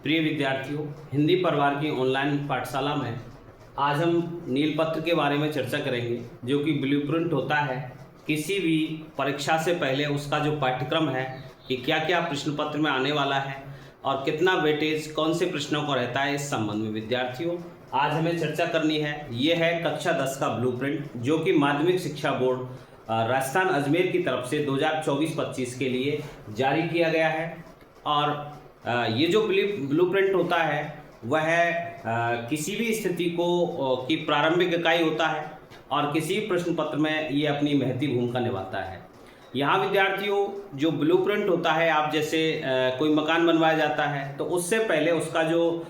प्रिय विद्यार्थियों, हिंदी परिवार की ऑनलाइन पाठशाला में आज हम नीलपत्र के बारे में चर्चा करेंगे, जो कि ब्लूप्रिंट होता है किसी भी परीक्षा से पहले। उसका जो पाठ्यक्रम है कि क्या क्या प्रश्न पत्र में आने वाला है और कितना वेटेज कौन से प्रश्नों को रहता है, इस संबंध में विद्यार्थियों आज हमें चर्चा करनी है। ये है कक्षा 10 का ब्लूप्रिंट, जो कि माध्यमिक शिक्षा बोर्ड राजस्थान अजमेर की तरफ से 2024-25 के लिए जारी किया गया है। और ये जो ब्लूप्रिंट होता है वह किसी भी स्थिति को की प्रारंभिक इकाई होता है और किसी भी प्रश्न पत्र में ये अपनी महती भूमिका निभाता है। यहाँ विद्यार्थियों जो ब्लूप्रिंट होता है, आप जैसे कोई मकान बनवाया जाता है तो उससे पहले उसका जो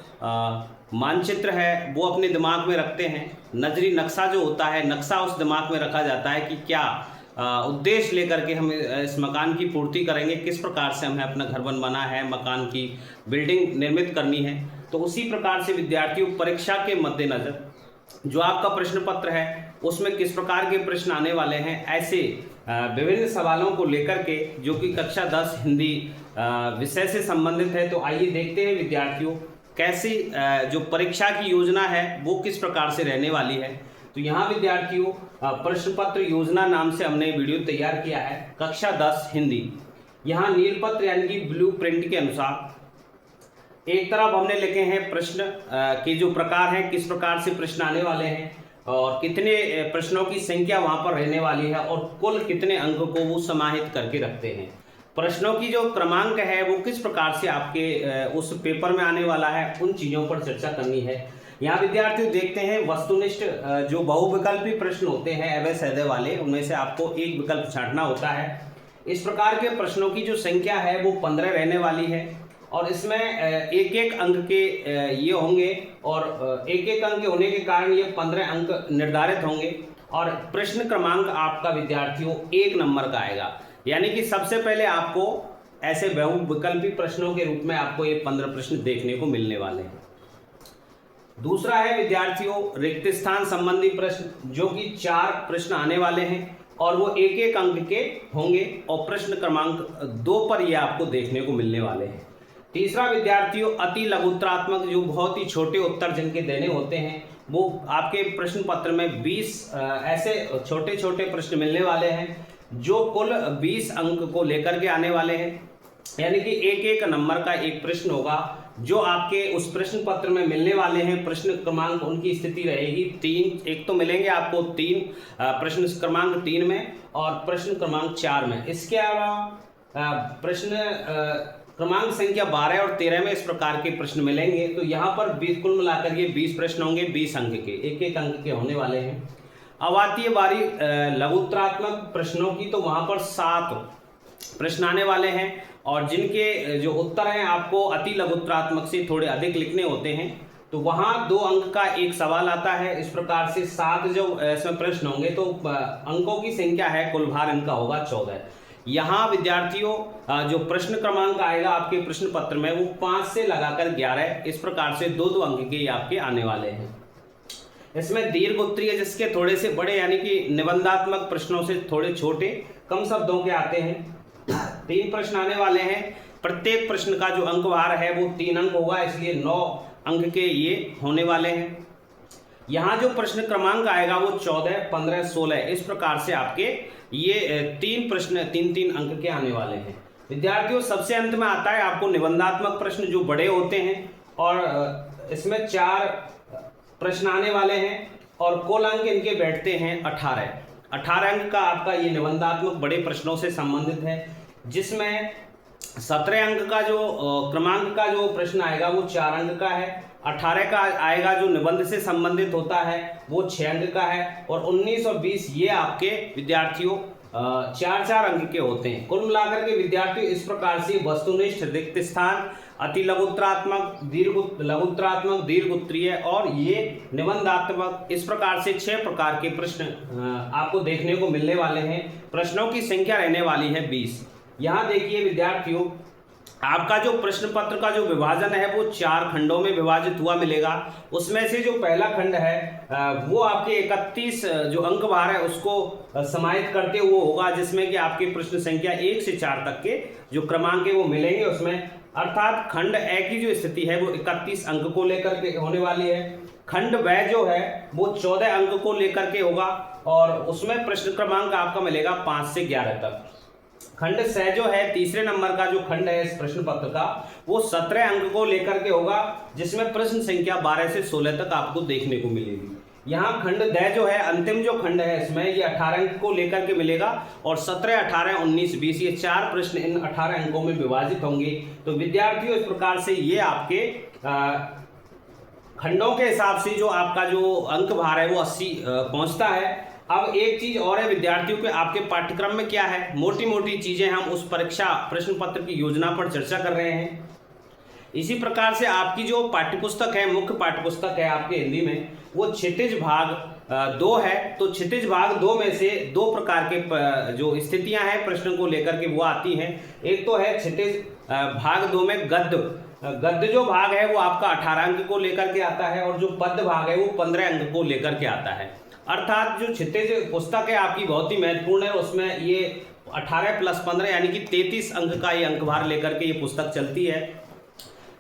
मानचित्र है वो अपने दिमाग में रखते हैं। नजरी नक्शा जो होता है, नक्शा उस दिमाग में रखा जाता है कि क्या उद्देश्य लेकर के हम इस मकान की पूर्ति करेंगे, किस प्रकार से हमें अपना घर बनवाना है, मकान की बिल्डिंग निर्मित करनी है। तो उसी प्रकार से विद्यार्थियों परीक्षा के मद्देनज़र जो आपका प्रश्न पत्र है उसमें किस प्रकार के प्रश्न आने वाले हैं, ऐसे विभिन्न सवालों को लेकर के जो कि कक्षा 10 हिंदी विषय से संबंधित है। तो आइए देखते हैं विद्यार्थियों कैसी जो परीक्षा की योजना है वो किस प्रकार से रहने वाली है। तो यहाँ विद्यार्थियों प्रश्न पत्र योजना नाम से हमने वीडियो तैयार किया है, कक्षा 10 हिंदी। यहाँ नीलपत्र यानी कि ब्लू प्रिंट के अनुसार एक तरफ हमने लिखे हैं प्रश्न के जो प्रकार हैं, किस प्रकार से प्रश्न आने वाले हैं और कितने प्रश्नों की संख्या वहां पर रहने वाली है और कुल कितने अंक को वो समाहित करके रखते हैं। प्रश्नों की जो क्रमांक है वो किस प्रकार से आपके उस पेपर में आने वाला है, उन चीज़ों पर चर्चा करनी है। यहाँ विद्यार्थियों देखते हैं वस्तुनिष्ठ जो बहुविकल्पी प्रश्न होते हैं अवय सैदय वाले, उनमें से आपको एक विकल्प छांटना होता है। इस प्रकार के प्रश्नों की जो संख्या है वो 15 रहने वाली है और इसमें एक एक अंक के ये होंगे और एक एक अंक होने के कारण ये 15 अंक निर्धारित होंगे और प्रश्न क्रमांक आपका विद्यार्थियों 1 नंबर का आएगा। यानी कि सबसे पहले आपको ऐसे बहुविकल्पी प्रश्नों के रूप में आपको ये 15 प्रश्न देखने को मिलने वाले हैं। दूसरा है विद्यार्थियों रिक्त स्थान संबंधी प्रश्न, जो कि 4 प्रश्न आने वाले हैं और वो एक एक अंक के होंगे और प्रश्न क्रमांक 2 पर ये आपको देखने को मिलने वाले हैं। तीसरा विद्यार्थियों अति लघुत्तरात्मक, जो बहुत ही छोटे उत्तर जिनके देने होते हैं, वो आपके प्रश्न पत्र में 20 ऐसे छोटे छोटे प्रश्न मिलने वाले हैं जो कुल 20 अंक को लेकर के आने वाले हैं। यानी कि एक एक नंबर का एक प्रश्न होगा जो आपके उस प्रश्न पत्र में मिलने वाले हैं। प्रश्न क्रमांक उनकी स्थिति रहेगी 3, एक तो मिलेंगे आपको 3 प्रश्न क्रमांक 3 में और प्रश्न क्रमांक 4 में। इसके अलावा प्रश्न क्रमांक संख्या 12 और 13 में इस प्रकार के प्रश्न मिलेंगे। तो यहाँ पर 20 कुल मिलाकर ये 20 प्रश्न होंगे, 20 अंक के, एक एक अंक के होने वाले हैं। अब आती है बारी लघुत्तरात्मक प्रश्नों की, तो वहाँ पर 7 प्रश्न आने वाले हैं और जिनके जो उत्तर हैं आपको अति लघुत्तरात्मक से थोड़े अधिक लिखने होते हैं। तो वहाँ 2 अंक का एक सवाल आता है। इस प्रकार से 7 जो इसमें प्रश्न होंगे तो अंकों की संख्या है, कुल भार इनका होगा 14। यहाँ विद्यार्थियों जो प्रश्न क्रमांक आएगा आपके प्रश्न पत्र में वो 5 से लगाकर 11, इस प्रकार से 2-2 अंक के आपके आने वाले हैं। इसमें दीर्घ उत्तरीय जिसके थोड़े से बड़े यानी कि निबंधात्मक प्रश्नों से थोड़े छोटे कम शब्दों के आते हैं, 3 प्रश्न आने वाले हैं। प्रत्येक प्रश्न का जो अंक भार है वो 3 अंक होगा, इसलिए 9 अंक के ये होने वाले हैं। यहाँ जो प्रश्न क्रमांक आएगा वो 14, 15, 16, इस प्रकार से आपके ये 3 प्रश्न 3-3 अंक के आने वाले हैं। विद्यार्थियों सबसे अंत में आता है आपको निबंधात्मक प्रश्न जो बड़े होते हैं और इसमें 4 प्रश्न आने वाले हैं और कुल अंक इनके बैठते हैं 18 अंक का आपका ये निबंधात्मक बड़े प्रश्नों से संबंधित है, जिसमें 17 अंक का जो क्रमांक का जो प्रश्न आएगा वो 4 अंक का है। 18 का आएगा जो निबंध से संबंधित होता है वो 6 अंक का है और 19 और 20 ये आपके विद्यार्थियों 4-4 अंक के होते हैं। कुल मिलाकर के विद्यार्थियों इस प्रकार से वस्तुनिष्ठ, रिक्त स्थान, अति लघुत्तरात्मक, लघुत्तरात्मक, दीर्घ उत्तरीय और ये निबंधात्मक, इस प्रकार से 6 प्रकार के प्रश्न आपको देखने को मिलने वाले हैं। प्रश्नों की संख्या रहने वाली है 20। यहाँ देखिए विद्यार्थियों आपका जो प्रश्न पत्र का जो विभाजन है वो 4 खंडों में विभाजित हुआ मिलेगा। उसमें से जो पहला खंड है वो आपके 31 जो अंक भार है उसको समाहित करते हुए होगा, जिसमें कि आपके प्रश्न संख्या 1 से 4 तक के जो क्रमांक है वो मिलेंगे। उसमें अर्थात खंड ए की जो स्थिति है वो 31 अंक को लेकर के होने वाली है। खंड ब जो है वो 14 अंक को लेकर के होगा और उसमें प्रश्न क्रमांक आपका मिलेगा 5 से 11 तक। खंड स जो है तीसरे नंबर का जो खंड है इस प्रश्न पत्र का वो 17 अंक को लेकर के होगा, जिसमें प्रश्न संख्या 12 से 16 तक आपको देखने को मिलेगी। यहाँ खंड द जो है अंतिम जो खंड है इसमें ये 18 अंक को लेकर के मिलेगा और 17, 18, 19, 20 ये 4 प्रश्न इन 18 अंकों में विभाजित होंगे। तो विद्यार्थियों इस प्रकार से ये आपके खंडों के हिसाब से जो आपका जो अंक भार है वो 80 पहुंचता है। अब एक चीज और है विद्यार्थियों के आपके पाठ्यक्रम में क्या है, मोटी मोटी चीजें हम उस परीक्षा प्रश्न पत्र की योजना पर चर्चा कर रहे हैं। इसी प्रकार से आपकी जो पाठ्यपुस्तक है, मुख्य पाठ्यपुस्तक है आपके हिंदी में, वो क्षितिज भाग 2 है। तो क्षितिज भाग 2 में से 2 प्रकार के जो स्थितियां हैं प्रश्न को लेकर के वो आती हैं। एक तो है क्षितिज भाग 2 में गद्य जो भाग है वो आपका 18 अंक को लेकर के आता है और जो पद्य भाग है वो 15 अंक को लेकर के आता है। अर्थात जो क्षितिज पुस्तक है आपकी बहुत ही महत्वपूर्ण है, उसमें ये 18 + 15 यानी कि 33 अंक का ये अंक भार लेकर के ये पुस्तक चलती है।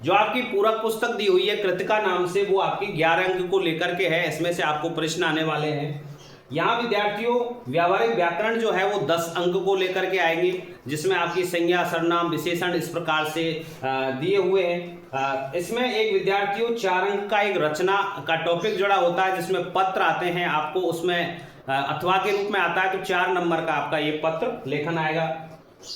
जो आपकी पूरक पुस्तक दी हुई है कृतिका नाम से वो आपकी 11 अंक को लेकर के है, इसमें से आपको प्रश्न आने वाले हैं। यहाँ विद्यार्थियों व्यावहारिक व्याकरण जो है वो 10 अंक को लेकर के आएंगे, जिसमें आपकी संज्ञा, सर्वनाम, विशेषण इस प्रकार से दिए हुए हैं। इसमें एक विद्यार्थियों 4 अंक का एक रचना का टॉपिक जुड़ा होता है, जिसमें पत्र आते हैं आपको, उसमें अथवा के रूप में आता है, तो 4 नंबर का आपका ये पत्र लेखन आएगा।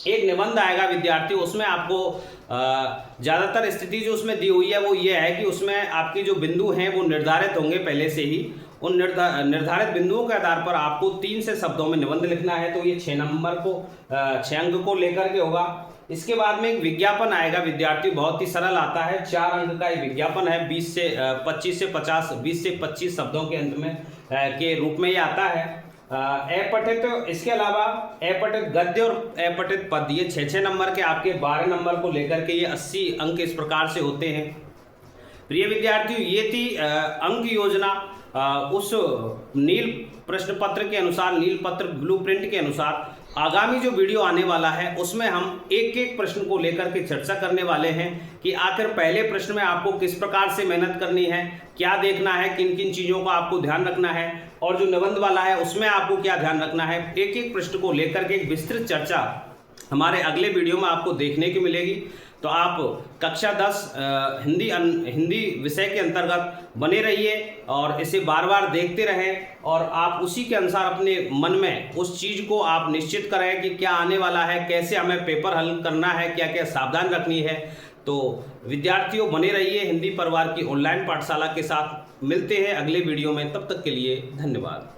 एक निबंध आएगा विद्यार्थी, उसमें आपको ज़्यादातर स्थिति जो उसमें दी हुई है वो ये है कि उसमें आपके जो बिंदु हैं वो निर्धारित होंगे पहले से ही। उन निर्धारित बिंदुओं के आधार पर आपको 3 से शब्दों में निबंध लिखना है, तो ये 6 नंबर को 6 अंक को लेकर के होगा। इसके बाद में एक विज्ञापन आएगा विद्यार्थी, बहुत ही सरल आता है, 4 अंक का एक विज्ञापन है, 25 से 25 शब्दों के अंत में के रूप में ये आता है। अपठित, इसके अलावा अपठित गद्य और अपठित पद्य ये 6 नंबर के आपके 12 नंबर को लेकर के ये 80 अंक इस प्रकार से होते हैं। प्रिय विद्यार्थियों ये थी अंक योजना उस नील प्रश्न पत्र के अनुसार, नील पत्र ब्लूप्रिंट के अनुसार। आगामी जो वीडियो आने वाला है उसमें हम एक एक प्रश्न को लेकर के चर्चा करने वाले हैं कि आखिर पहले प्रश्न में आपको किस प्रकार से मेहनत करनी है, क्या देखना है, किन किन चीज़ों का आपको ध्यान रखना है, और जो निबंध वाला है उसमें आपको क्या ध्यान रखना है। एक एक प्रश्न को लेकर के एक विस्तृत चर्चा हमारे अगले वीडियो में आपको देखने की मिलेगी। तो आप कक्षा 10 हिंदी विषय के अंतर्गत बने रहिए और इसे बार बार देखते रहें और आप उसी के अनुसार अपने मन में उस चीज़ को आप निश्चित करें कि क्या आने वाला है, कैसे हमें पेपर हल करना है, क्या क्या सावधान रखनी है। तो विद्यार्थियों बने रहिए हिंदी परिवार की ऑनलाइन पाठशाला के साथ। मिलते हैं अगले वीडियो में, तब तक के लिए धन्यवाद।